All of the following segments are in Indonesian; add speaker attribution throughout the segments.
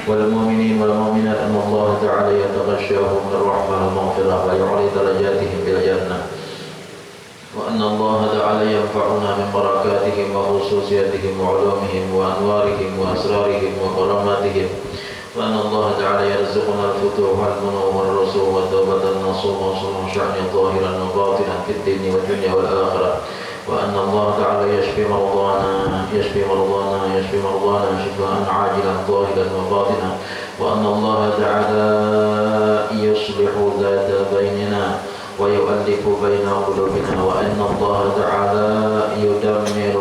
Speaker 1: والمؤمنين والمؤمنات أن الله تعالى يتغشاهم بالرحمة والمغفرة ويعلي درجاتهم بالجنة، وأن الله تعالى ينفعنا من بركاتهم وخصوصياتهم وعلومهم وأنوارهم وأسرارهم وكراماتهم، وأن الله تعالى يرزقنا الفتوح والمنون والرسوم والتوبة النصوح وصلح شأن ظاهرا وباطنا في الدين والدنيا والآخرة، وأن الله تعالى يشفي مرضانا شفاء عاجلا ظاهرا وباطنا، وأن الله تعالى يصلح ذات بيننا ويؤلف بين قلوبنا، وأن الله تعالى يدمر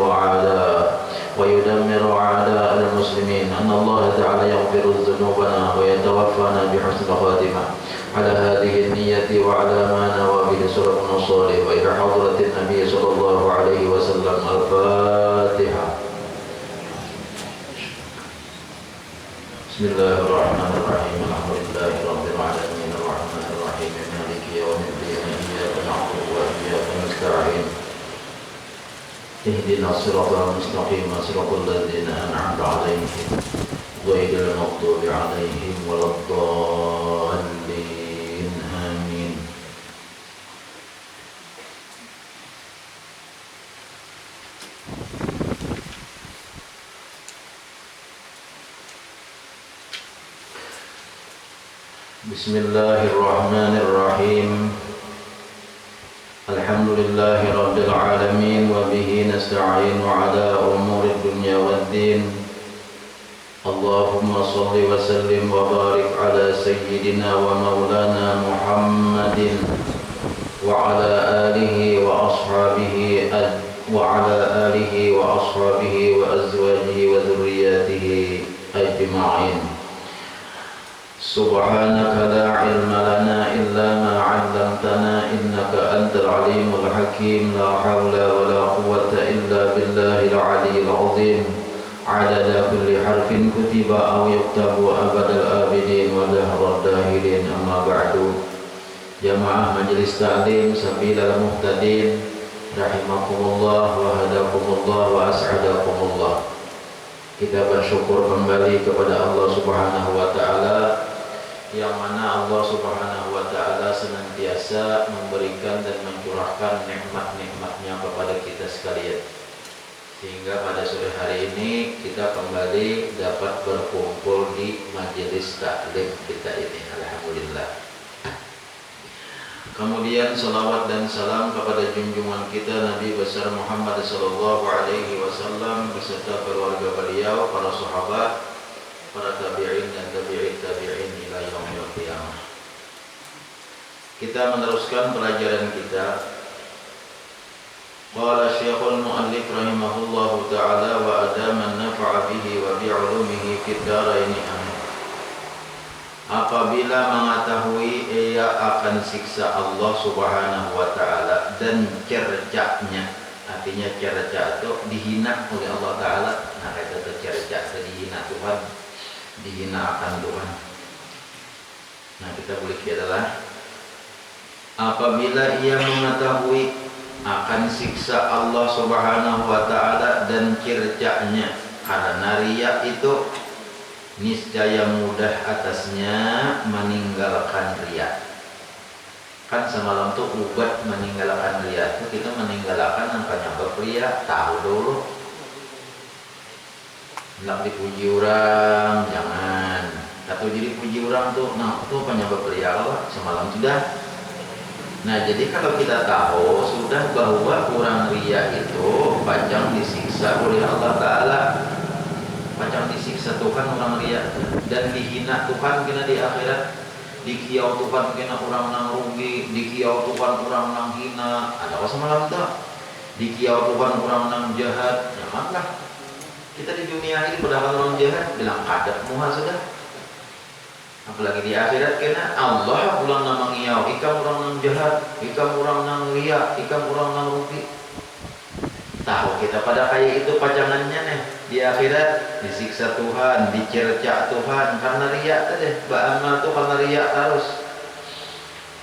Speaker 1: أعداء المسلمين، أن الله تعالى يغفر ذنوبنا ويتوفانا بحسن خاتمة على هذه النية وعلى ما نوى به سلفنا الصالح، وإلى حضرة النبي صلى الله عليه وسلم. الفاتحة. بسم الله الرحمن الرحيم. الحمد لله رب العالمين الرحمن الرحيم مالك يوم الدين إياك نعبد وإياك نستعين اهدنا الصراط المستقيم صراط الذين أنعمت عليهم غير المغضوب عليهم ولا الضالين آمين. بسم الله الرحمن الرحيم. الحمد لله رب العالمين وبه نستعين على أمور الدنيا والدين. اللهم صل وسلم وبارك على سيدنا ومولانا محمد وعلى آله وأصحابه وأزواجه وذرياته أجمعين. سبحانك لا علم لنا إلا ما علمتنا إنك أنت العليم الحكيم. لا حول ولا قوة إلا بالله العلي العظيم. عدد كل حرف كتب أو يكتب أبد الآبدين ودهر الداهرين. أما بعد. جماعة مجلس تعليم سبيل المهتدين rahimakumullah wa hadakumullah wa as'adakumullah. Kita bersyukur kembali kepada Allah Subhanahu wa taala, yang mana Allah Subhanahu wa taala senantiasa memberikan dan mencurahkan nikmat-nikmatnya kepada kita sekalian, sehingga pada sore hari ini kita kembali dapat berkumpul di majelis taklim kita ini. Alhamdulillah. Kemudian salawat dan salam kepada junjungan kita Nabi besar Muhammad sallallahu alaihi wasallam beserta keluarga beliau, para sahabat, para tabi'in dan tabi'in ila yaumil qiyamah. Kita meneruskan pelajaran kita. Qala Syekhul Mu'allif rahimahullahu ta'ala wa adama an-naf'a bihi wa bi'ulumihi fid dharaini amin. Apabila mengetahui ia akan siksa Allah Subhanahu wa ta'ala dan cercanya, artinya cerca itu dihina oleh Allah ta'ala. Nah, kata cerca itu dihina Tuhan, dihina akan Tuhan. Nah, kita boleh adalah apabila ia mengetahui akan siksa Allah Subhanahu wa ta'ala dan cercanya, karena riya itu niscaya mudah atasnya meninggalkan riya. Kan semalam tuh ubat meninggalkan riya itu kita meninggalkan yang penyebab riya, tahu dulu. Hendak dipuji orang jangan, atau jadi puji orang tuh, nah itu penyebab riya lah. Semalam sudah. Nah, jadi kalau kita tahu sudah bahwa orang riya itu panjang disiksa oleh Allah Ta'ala, panjang disiksa Tuhan orang riya, dan dihina Tuhan kena di akhirat, dikiau Tuhan kena orang nang rugi, dikiau Tuhan orang nang hina. Ada apa semalam tak? Dikiau Tuhan orang nang jahat. Nyamanlah kita di dunia ini padahal orang jahat bilang kadap muha sudah. Apalagi di akhirat kena Allah ulang nang mengiau, ikam orang nang jahat, ikam orang nang riya, ikam orang nang rugi. Tahu kita pada kayak itu pajangannya nih di akhirat, disiksa Tuhan, dicerca Tuhan karena riya tadi, ba'amal tuh karena riya terus.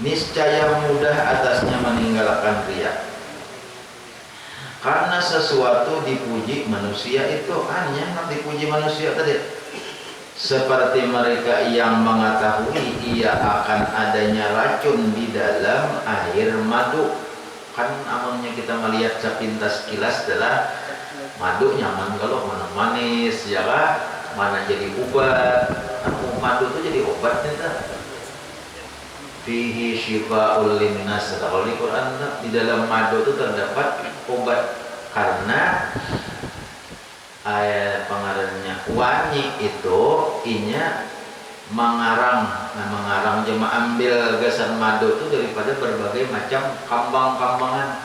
Speaker 1: Niscaya mudah atasnya meninggalkan riya. Karena sesuatu dipuji manusia itu hanya dipuji manusia tadi. seperti mereka yang mengetahui ia akan adanya racun di dalam air madu. Kan amunnya kita melihat sepintas kilas adalah madu nyaman kalau mana manis ya kan, mana jadi obat. Madu itu jadi obat kita. Fihi syifa'ul linnas. Kalau di Quran di dalam madu itu terdapat obat, karena ayat pengarangnya wangi itu inya mengarang. Nah, mengarang cuma ambil gasan madu itu daripada berbagai macam kambang-kambangan.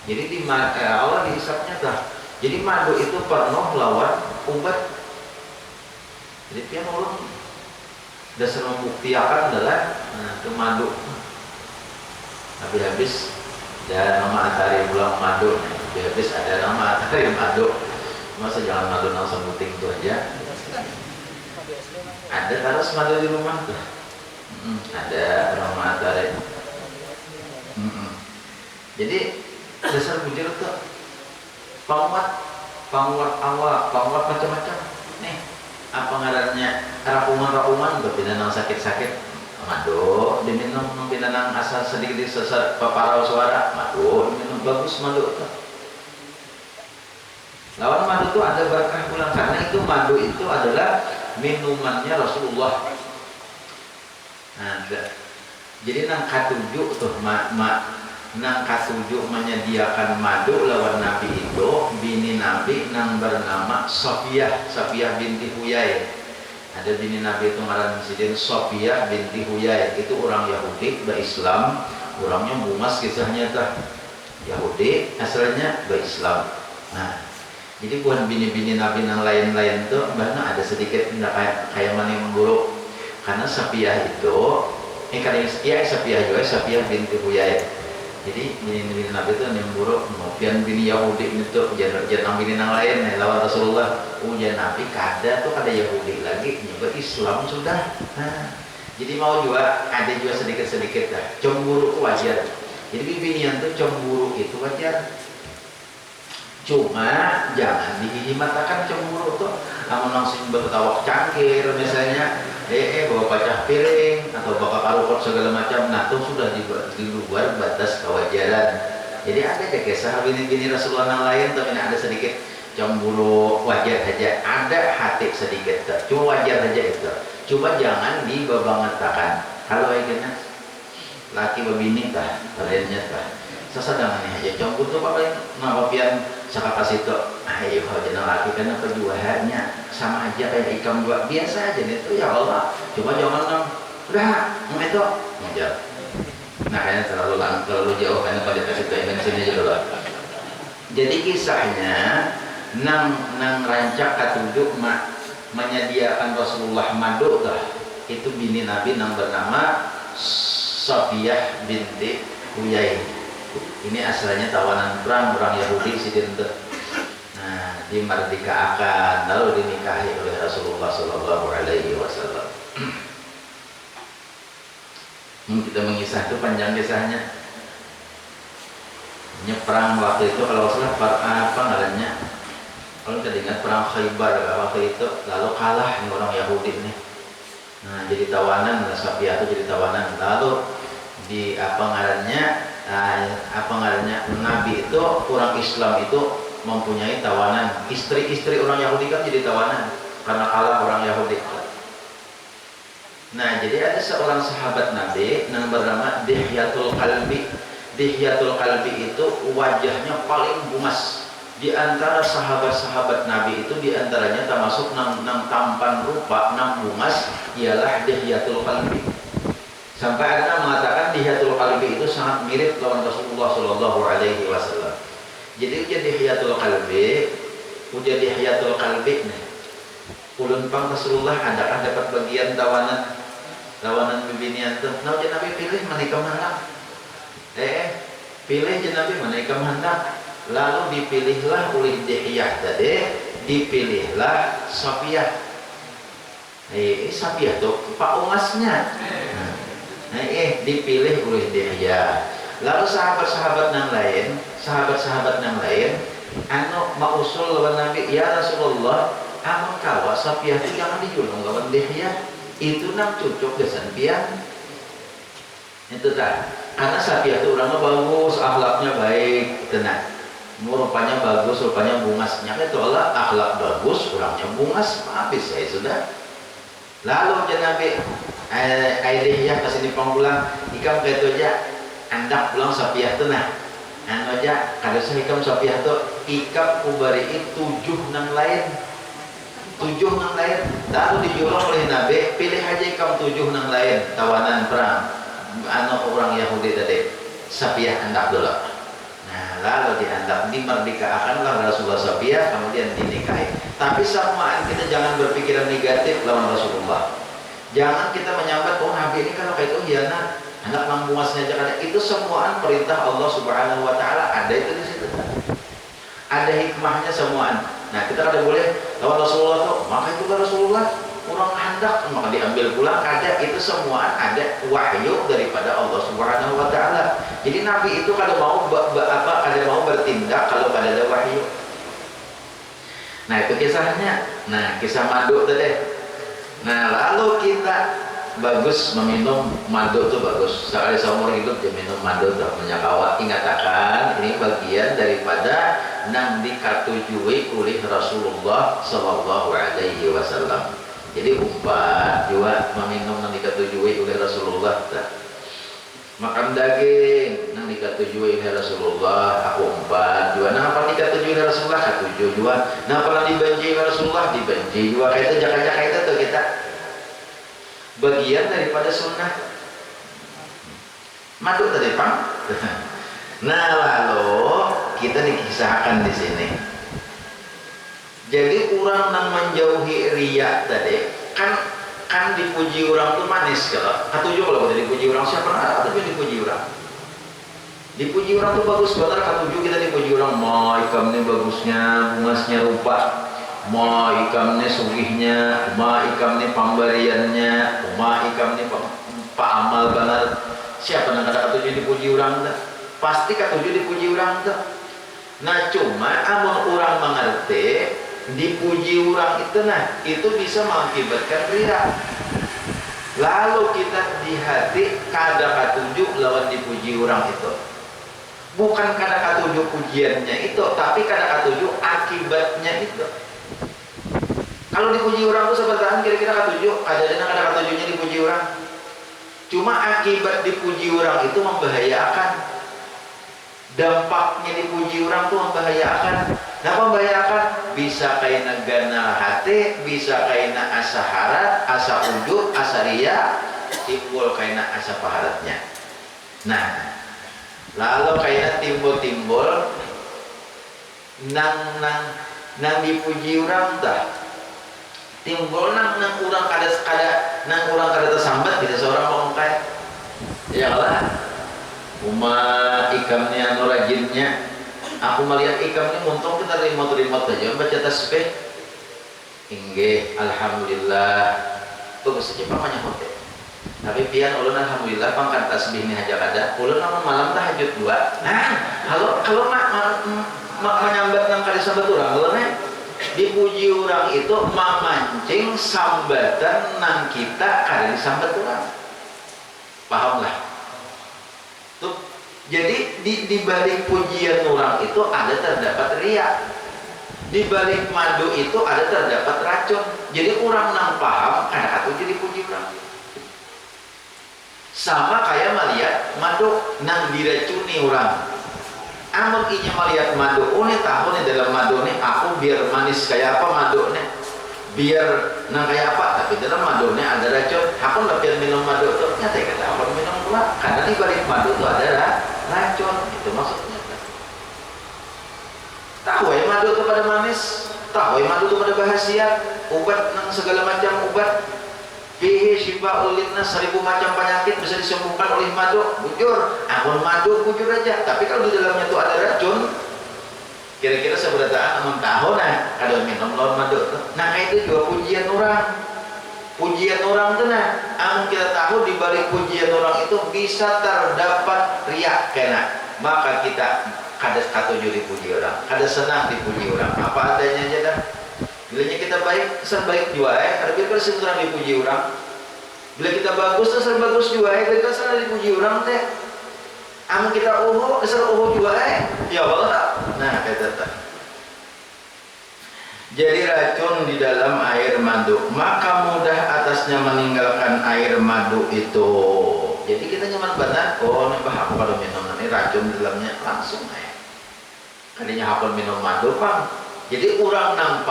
Speaker 1: Jadi di Allah dihisapnya dah. Jadi madu itu penuh lawan obat. Jadi pian ulun dasar membuktikan adalah itu madu. Habis-habis ada nama atari bulan madu. Habis ada nama atari madu. Masa jangan madu nang sebuting itu aja. Ada harus madu di rumah tuh. Ada nama atari. Jadi dasar bujur tuh penguat awal, penguat macam-macam. Nih, apa ngarannya rapungan berbeda nang sakit-sakit madu, diminum beda nang asal sedikit sesat paparau suara madu, diminum bagus madu tuh. Lawan madu itu ada berkah pulang, karena itu madu itu adalah minumannya Rasulullah. Nah, jadi nang katujuh tuh nang katujuh menyediakan madu lawan Nabi itu bini Nabi nang bernama Sofiyah binti Huyai. Ada bini Nabi itu ngaran Sidin Sofiyah binti Huyai. Itu orang Yahudi berislam, orangnya bumas kisahnya tah. Yahudi asalnya berislam. Nah, jadi bukan bini-bini Nabi yang lain-lain itu bahkan ada sedikit kayak mana yang buruk, karena Safiyah itu karena Safiyah juga Safiyah binti Huyai. Jadi bini-bini Nabi itu yang buruk, kemudian bini Yahudi itu jangan bini yang lain lawan Rasulullah. Ujian Nabi kada Yahudi lagi juga Islam sudah. Nah, jadi mau juga ada juga sedikit-sedikit dah. Cemburu wajar. Jadi bini yang itu cemburu itu wajar. Cuma jangan dihimatakan cemburu tuh. Amun langsung bertawak cangkir misalnya, bawa pecah piring atau bakal kalukot segala macam. Nah, itu sudah di luar batas kewajaran. Jadi ada kisah bini-bini Rasulullah yang lain, tapi ada sedikit cemburu wajar saja. Ada hati sedikit tuh. Cuma wajar saja itu. Cuma jangan dibabangatakan. Kalau akhirnya laki bebini tah, lainnya tah. Sesadangan aja cemburu tuh paling ngapain saka kasih tuh. Ayo kalau jangan laki karena perjuangannya sama aja kayak ikam dua biasa aja itu ya Allah. Coba jangan udah itu ngejar. Nah kayaknya terlalu jauh karena pada kasih tuh yang sini aja dulu. Jadi kisahnya nang rancak katujuk menyediakan Rasulullah madu lah. Itu bini Nabi nang bernama Sofiyah binti Huyai. Ini asalnya tawanan perang orang Yahudi Sidin. Nah, dimerdekakan lalu dinikahi oleh Rasulullah Sallallahu Alaihi Wasallam. Kita mengisah itu panjang kisahnya. Perang waktu itu kalau salah apa namanya? Kalau kita ingat perang Khaybar waktu itu lalu kalah nih orang Yahudi nih. Nah, jadi tawanan, Safiyah itu jadi tawanan. Lalu di Nabi itu orang Islam itu mempunyai tawanan. Istri-istri orang Yahudi kan jadi tawanan karena kalah orang Yahudi. Nah, jadi ada seorang sahabat Nabi yang bernama Dihyatul Kalbi. Dihyatul Kalbi itu wajahnya paling bumas. Di antara sahabat-sahabat Nabi itu di antaranya termasuk nang tampan rupa, nang bumas ialah Dihyatul Kalbi. Sampai ada yang mengatakan Dihyatul Kalbi itu sangat mirip lawan Rasulullah Shallallahu Alaihi Wasallam. Jadi ujian Dihyatul Kalbi nih. Ulun pang Rasulullah adakah dapat bagian tawanan bibinian tuh. Nah ujian Nabi pilih menikah mana? Pilih ujian Nabi menikah mana? Lalu dipilihlah oleh Dihyah tadi, dipilihlah Safiyah. Safiyah tuh pak umasnya. Dipilih oleh Dihyah. Lalu sahabat-sahabat yang lain, anu mausul lawan Nabi, ya Rasulullah, amun kawa sapiah itu jangan dijulung lawan dehya, itu nang cocok desan pian itu tak, karena sapiah itu orangnya bagus, akhlaknya baik, tenang, rupanya bagus, rupanya bungasnya itu Allah akhlak bagus, orangnya bungas, habis saya sudah. Lalu jenabe aidehya kasih dipanggulang, ikam kayak aja, andak pulang sapiah tenang, anu aja, kada ikam sapiah tu, ikam kubari 7 nang lain, 7 nang lain, lalu dijulung oleh Nabi, pilih aja ikam 7 nang lain, tawanan perang. Anak orang Yahudi tadi sapiah hendak dulu. Nah lalu dihendak dimerdekakanlah Rasulullah sapiah, kemudian dinikahi. Tapi samaan kita jangan berpikiran negatif lawan Rasulullah. Jangan kita menyambat Nabi ini kalau kayak itu hianat, anak mangbuasnya jangan. Itu semuaan perintah Allah Subhanahu Wa Taala ada itu di situ. Ada hikmahnya semuaan. Nah kita kada boleh lawan Rasulullah tuh, maka itu Rasulullah kurang hendak maka diambil pulang, ada itu semua ada wahyu daripada Allah Subhanahu Wa Taala. Jadi Nabi itu kada mau kada mau bertindak kalau kada ada wahyu. Nah itu kisahnya. Nah kisah madu tadi. Nah lalu kita bagus meminum madu itu bagus. Sekali seumur hidup dia minum madu tuh menyakawa. Ingatakan ini bagian daripada nang dikatujui oleh Rasulullah Sallallahu Alaihi Wasallam. Jadi umpat juga meminum yang dikatujui oleh Rasulullah. Makan daging yang dikatujui oleh Rasulullah. Aku umpat juga. Nah apa dikatujui oleh Rasulullah? Katuju juga. Nah apa dibenci oleh Rasulullah? Dibenci juga. Kayak itu jaka-jaka itu tuh kita bagian daripada sunnah. Madu tadi pang. Nah lalu kita dikisahkan di sini. Jadi orang yang menjauhi riya tadi kan dipuji orang tuh manis kalau katuju kalau udah dipuji orang siapa pernah tapi dipuji orang tuh bagus banget. Katuju kita dipuji orang, mau ikam ini bagusnya bungasnya rupa, mau ikam ini sugihnya, mau ikam ini pemberiannya, mau ikam ini pak amal banget. Siapa yang kata katuju dipuji orang tuh? Pasti katuju dipuji orang tuh. Nah cuma amun orang mengerti dipuji orang itu, nah itu bisa mengakibatkan riya. Lalu kita di hati kada katuju lawan dipuji orang itu, bukan kada katuju pujiannya itu, tapi kada katuju akibatnya itu. Kalau dipuji orang itu sebenarnya kira-kira katuju, kada katujunya dipuji orang. Cuma akibat dipuji orang itu membahayakan. Dampaknya dipuji orang itu membahayakan. Nah membahayakan bisa kaina gana hati, bisa kaina asa harat, asa ujub, asa riya, timbul kaina asa paharatnya. Nah lalu kaina timbul nang dipuji orang dah timbul nang orang kada tersambat bisa seorang mengungkai ya lah. Uma ikamnya anu rajinnya, aku melihat ikamnya untung kita remote aja baca tasbih. Inggih, alhamdulillah. Bagus saja pamannya hotel. Tapi pian ulun alhamdulillah pangkat tasbih ini aja kada. Ulun malam tahajud 2. Nah, kalau menyambat nang kali sambat urang, ulun dipuji orang itu memancing sambatan nang kita kali sambat urang. Paham lah? Jadi di balik pujian orang itu ada terdapat riya, di balik madu itu ada terdapat racun. Jadi orang nang paham karena katuju dipuji orang. Sama kayak melihat madu nang diracuni orang. Amun inya melihat madu, ini tahu nih dalam madu nih aku biar manis kayak apa madu nih, biar nang kayak apa, tapi dalam madu nih ada racun. Aku nggak biar minum madu itu, nyata kata aku minum pula, karena di balik madu itu ada racun, itu maksudnya. Tahu ya madu itu pada manis, tahu ya madu itu pada bahagia, obat nang segala macam obat. Fihi syifa'ul linnas, 1000 macam penyakit bisa disembuhkan oleh madu. Bujur, amun madu bujur aja. Tapi kalau di dalamnya itu ada racun, kira-kira seberapa amun tahu nah kada minum lawan madu tuh. Nah itu juga pujian orang. Pujian orang tuh nah, amun kita tahu di balik pujian orang itu bisa terdapat riya kena. Maka kita kada katuju dipuji orang, kada senang dipuji orang. Apa adanya aja dah. Bilanya kita baik, asal baik juga karena kita senang dipuji orang. Bila kita bagus, asal bagus juga kita asal dipuji orang teh. Amun kita asal juga ya Allah. Nah, kata. Jadi racun di dalam air madu, maka mudah atasnya meninggalkan air madu itu. Jadi kita nyaman benar, bahak kalau minum ini racun di dalamnya langsung kalinya hapun minum madu pang. Jadi orang nang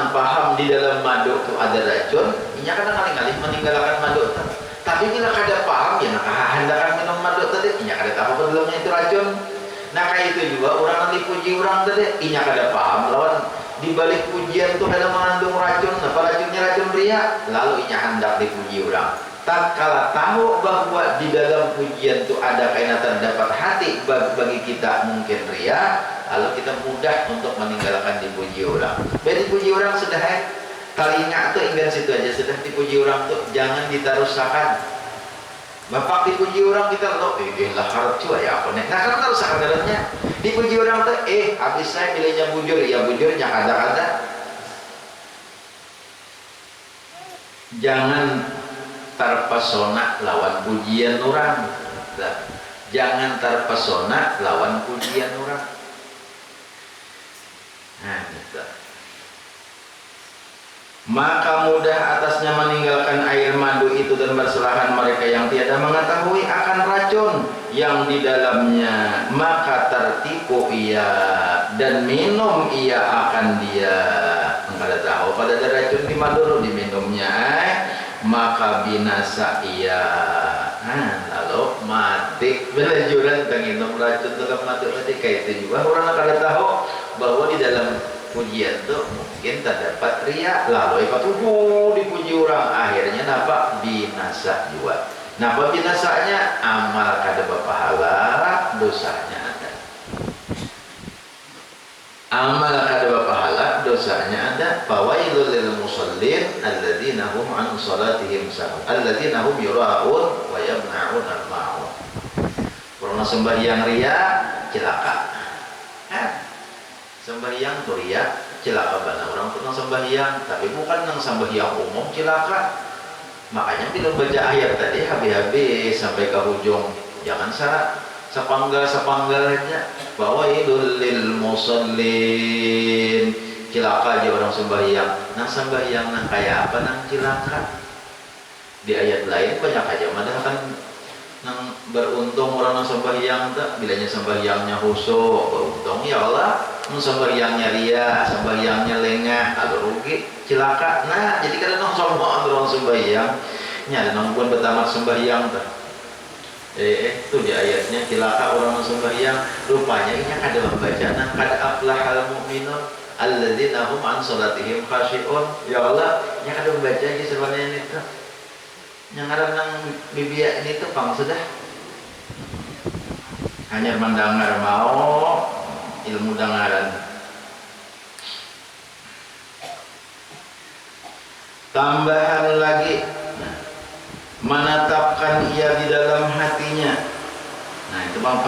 Speaker 1: paham di dalam madu itu ada racun, inya kadang kali meninggalkan madu. Tapi bila kada paham ya nak hendakan minum madu tadi, inya kada tahu dalamnya itu racun. Nah kayak itu juga orang nanti puji orang tadi, inya kada paham lawan di balik pujian itu ada mengandung racun. Apa racunnya? Racun ria. Lalu inya hendak dipuji orang. Tatkala tahu bahwa di dalam pujian itu ada kaitan terdapat hati bagi kita mungkin ria, lalu kita mudah untuk meninggalkan dipuji orang. Jadi dipuji orang sudah telinga tuh ingin situ aja, sudah dipuji orang tuh jangan ditarusakan. Bapak dipuji orang kita loh, lah harap cua ya apa nih? Nah kan taruh sakadarnya dipuji orang tuh, habis saya pilihnya bujur, ya bujurnya kada-kada. Jangan terpesona lawan pujian orang. Jangan terpesona lawan pujian orang. Nah, gitu. Maka mudah atasnya meninggalkan air madu itu dan berselahan mereka yang tiada mengetahui akan racun yang di dalamnya, maka tertipu ia dan minum ia akan dia. Enggak tahu pada ada racun di madu diminumnya, maka binasa ia. Lalu mati belajuran minum racun dalam madu mati. Kayak itu juga orang akan tahu bahwa di dalam pujian itu mungkin terdapat ria, lalu dipuji orang, akhirnya napa binasa juga. Napa binasanya? Amal kada berpahala, dosanya ada. Amal kada berpahala, dosanya ada. Fawailul lil musallin alladzina hum an salatihim sahun alladzina hum yura'un wa yamna'un al-ma'un. Pernah sembahyang ria celaka. Sembahyang tuh ria celaka bana orang tuh nang sembahyang, tapi bukan nang sembahyang umum celaka. Makanya bila baca ayat tadi habis-habis sampai ke ujung, jangan salah sepanggalnya bahwa idul lil musallin, celaka aja orang sembahyang. Nang sembahyang nang kayak apa nang celaka? Di ayat lain banyak aja madahkan nang beruntung orang nang sembahyang tak, bilanya sembahyangnya khusyuk beruntung ya Allah. Sembahyangnya ria, sembahyangnya lengah, lalu rugi, celaka. Nah, jadi kadang sombong orang sembahyang, ada nongkuan bertamat sembahyang tuh. Itu di ayatnya celaka orang sembahyang. Rupanya ini ada membaca, nah kada aflahal mu'minun alladzina hum an salatihim khashi'un. Ya Allah, yang ada membaca aja sebenarnya ini tuh. Yang ada nang bibia ini tuh pang sudah. Hanya mendengar mau ilmu dengaran. Tambahan lagi, menetapkan ia di dalam hatinya. Nah itu bang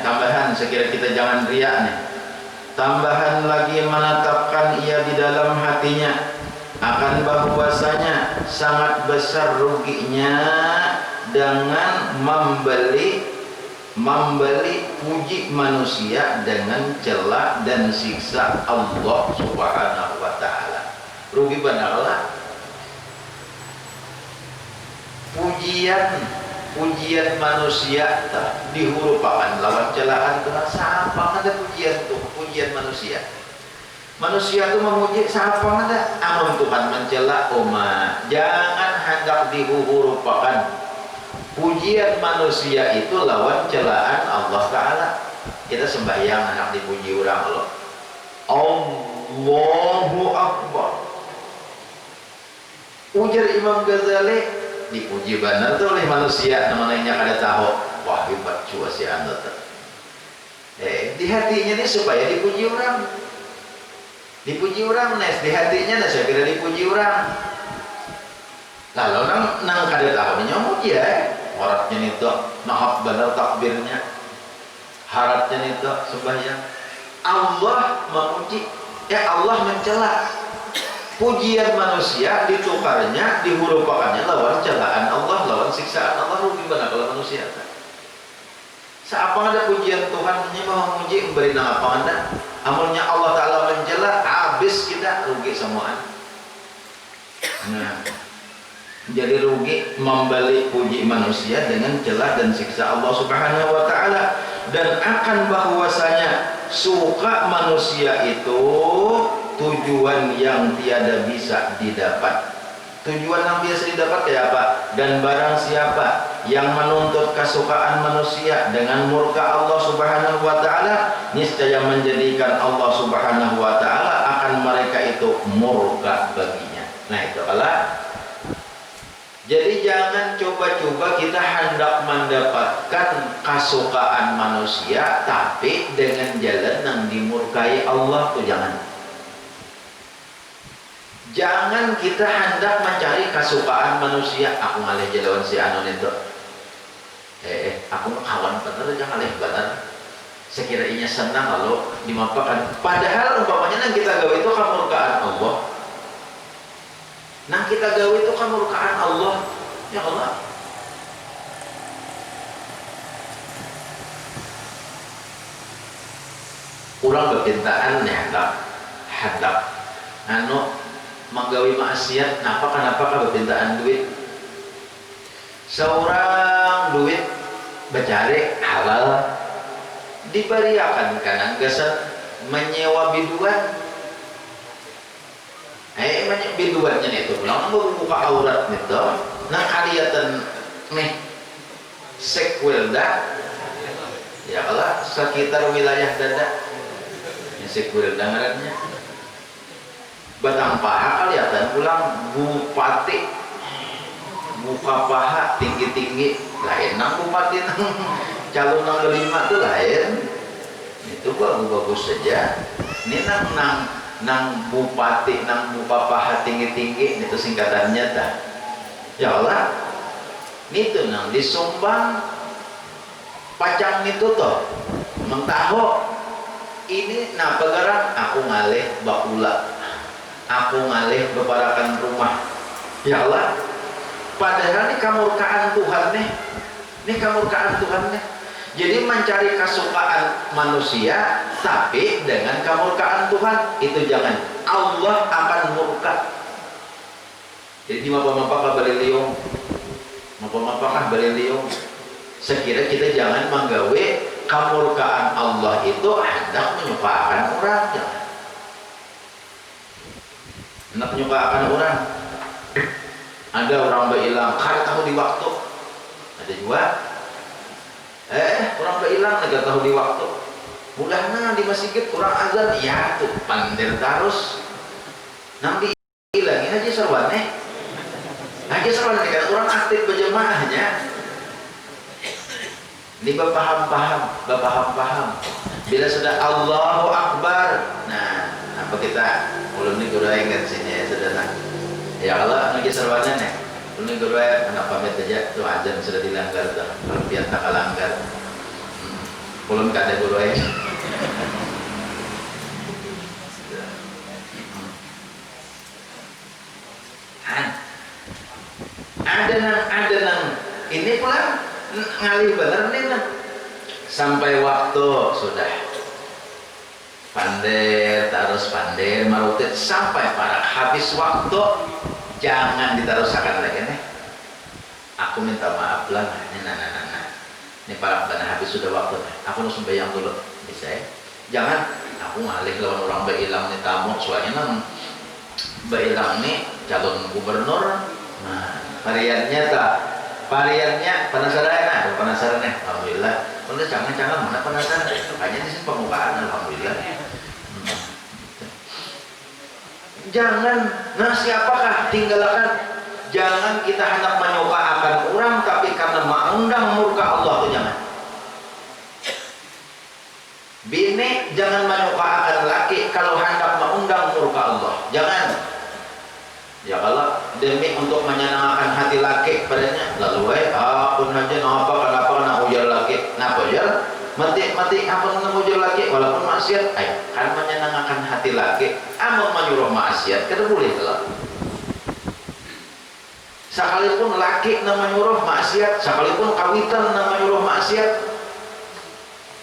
Speaker 1: tambahan sekira kita jangan riak nih. Tambahan lagi menetapkan ia di dalam hatinya akan bahwasanya sangat besar ruginya dengan membeli puji manusia dengan celah dan siksa Allah Subhanahu wa taala. Rugi benar. Pujian manusia dihurupakan lawan celaan Tuhan. Siapa ada pujian tuh? Pujian manusia. Manusia itu memuji siapa ada? Amun Tuhan mencela umat. Jangan hendak dihurupakan. Pujian manusia itu lawan celaan Allah Ta'ala. Kita sembahyang anak dipuji orang Allah. Allahu Akbar. Ujar Imam Ghazali, dipuji benar tuh oleh manusia, namanya kada tahu. Wah hebat cua si anda tuh. Di hatinya ini supaya dipuji orang. Dipuji orang nes di hatinya nes saya kira dipuji orang. Lalu nang kada tahu nyamuk ya. Haratnya itu nahap benar takbirnya, haratnya itu sembahyang Allah memuji Allah mencela. Pujian manusia ditukarnya, dihurupakannya lawan celaan Allah, lawan siksaan Allah. Rugi benar kalau manusia. Seapa ada pujian Tuhan hanya mau memuji memberi nama apa anda. Amalnya Allah Ta'ala mencela, habis kita rugi semua. Nah, jadi rugi membalik puji manusia dengan celah dan siksa Allah Subhanahu wa Ta'ala. Dan akan bahwasanya suka manusia itu tujuan yang tiada bisa didapat. Tujuan yang biasa didapat kayak apa? Dan barang siapa yang menuntut kesukaan manusia dengan murka Allah Subhanahu wa Ta'ala, niscaya menjadikan Allah Subhanahu wa Ta'ala akan mereka itu murka baginya. Nah itu adalah. Jadi jangan coba-coba kita hendak mendapatkan kesukaan manusia tapi dengan jalan yang dimurkai Allah, tuh jangan. Jangan kita hendak mencari kesukaan manusia. Aku ngalih jalawan si Anon itu. Aku kawan bener aja ngalih bener. Sekiranya senang lalu dimapakan. Padahal umpamanya yang kita gawe itu kemurkaan Allah. Nah kita gawe itu kemurkaan Allah. Ya Allah. Urang bepintaan ya hendak menggawi maksiat, kenapa bepintaan duit. Seorang duit becari halal diberiakan karena gasa menyewa biduan. Biduannya itu pulang membuka aurat itu. Nah kaliatan nih sekwilda ya Allah sekitar wilayah dada sekwilda ngarannya. Batang paha kelihatan pulang bupati buka paha tinggi-tinggi lain nang bupati nang calon nang kelima tuh lain itu bagus saja. Ini nang bupati nang buka paha tinggi-tinggi itu singkatannya dah. Ya Allah itu nang disumbang pacang itu toh mengtahu ini nah pegarang aku ngalih bakula. Aku ngalih bebarakan rumah. Ya Allah, padahal ini kemurkaan Tuhan nih. Ini kemurkaan Tuhan nih. Jadi mencari kesukaan manusia tapi dengan kemurkaan Tuhan itu jangan. Allah akan murka. Jadi mapa-mapa beriliung. Mapa-mapa beriliung. Sekira kita jangan menggawe kemurkaan Allah itu hendak menyukakan orang. Jangan. Hendak menyukakan orang. Ada orang berhilang karena tahu di waktu. Ada juga orang berhilang nggak tahu di waktu. Mudahnya di masjid kurang azan ya tuh pandir terus. Nanti hilangin aja serwannya. Aja serwannya kan orang aktif berjemaahnya. Ini paham. Bila sudah Allahu Akbar. Nah, apa kita ulun ni guru ingat sini ya saudara. Ya Allah lagi serwana nih. Ulun ni guru anak pamit aja tuh azan sudah dilanggar tuh. Kalau biar tak langgar. Ulun kada guru ya. Ada nang ini pula ngalih bener nih nang. Sampai waktu sudah pandir marutit sampai para habis waktu jangan ditarusakan lagi nih. Aku minta maaf lah ini para karena habis sudah waktu aku harus bayang dulu bisa ya. Jangan aku ngalih lawan orang berhilang nih tamu soalnya nang berhilang nih calon gubernur. Nah variannya penasaran nih alhamdulillah. Kalau jangan mana penasaran makanya di sini pembukaan alhamdulillah. Jangan, nah siapakah tinggalkan. Jangan kita hendak menyukakan orang tapi karena mengundang murka Allah tuh jangan. Bini jangan menyukakan laki kalau hendak mengundang murka Allah. Jangan. Ya Allah demi untuk menyenangkan hati laki padanya lalu pun aja kenapa ujar laki kenapa ujar mati apa nemu jauh laki walaupun maksiat kan menyenangkan hati laki amun menyuruh maksiat kada boleh telah sekalipun laki nama nyuruh maksiat sekalipun kawitan nama nyuruh maksiat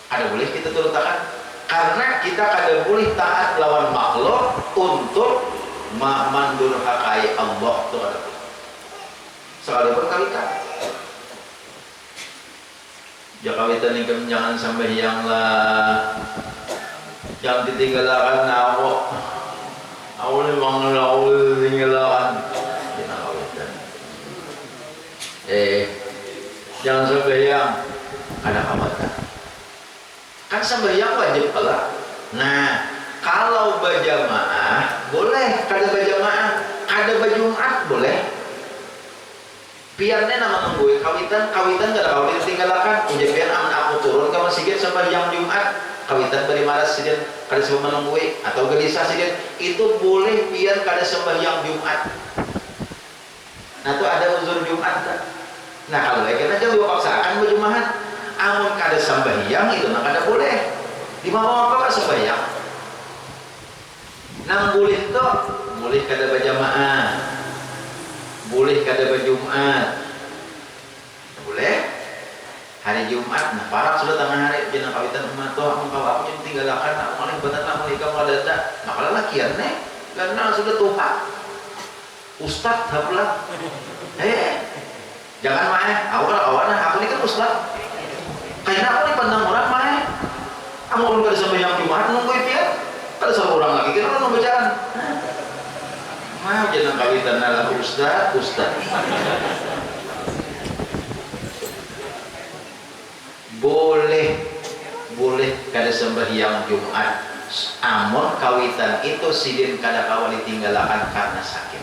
Speaker 1: ada boleh kita turutakan karena kita kada boleh taat lawan makhluk untuk mandurhakai Allah itu ada sekalipun kawitan ya kawitan ini jangan sampai yang lah jangan ditinggalkan aku memang aku ditinggalkan jangan sembahyang ada kawitan kan sembahyang wajib pula. Nah kalau berjamaah boleh kada berjamaah kada berjumat boleh piannya nama nungguin kawitan kada kau ditinggalkan ujian aman aku turun ke masjid sembahyang Jumat kawitan beri maras sidin kada semua menunggui atau gelisah sidin itu boleh pian kada sembahyang Jumat nah itu ada uzur Jumat kan? Nah kalau lagi aja lu paksakan berjamaah amun kada sembahyang itu nah kada boleh di mana apa sembahyang nang boleh itu boleh kada berjamaah boleh kada berjumat boleh hari Jumat nah parak sudah tengah hari jenang kawitan umat toh amun kawa aku yang tinggalkan aku malah ibadat lah mereka wadada makalah lakian nih karena sudah tuhan ustad hapulah jangan main aku kan awan aku ini kan ustad kayaknya aku dipandang orang main kamu orang kada sembahyang Jumat nunggu itu kada sama orang lagi kita orang nunggu jalan mau jangan kawitan ala ustad boleh kada sembahyang Jumat amun kawitan itu sidin kada kawal ditinggalkan karena sakit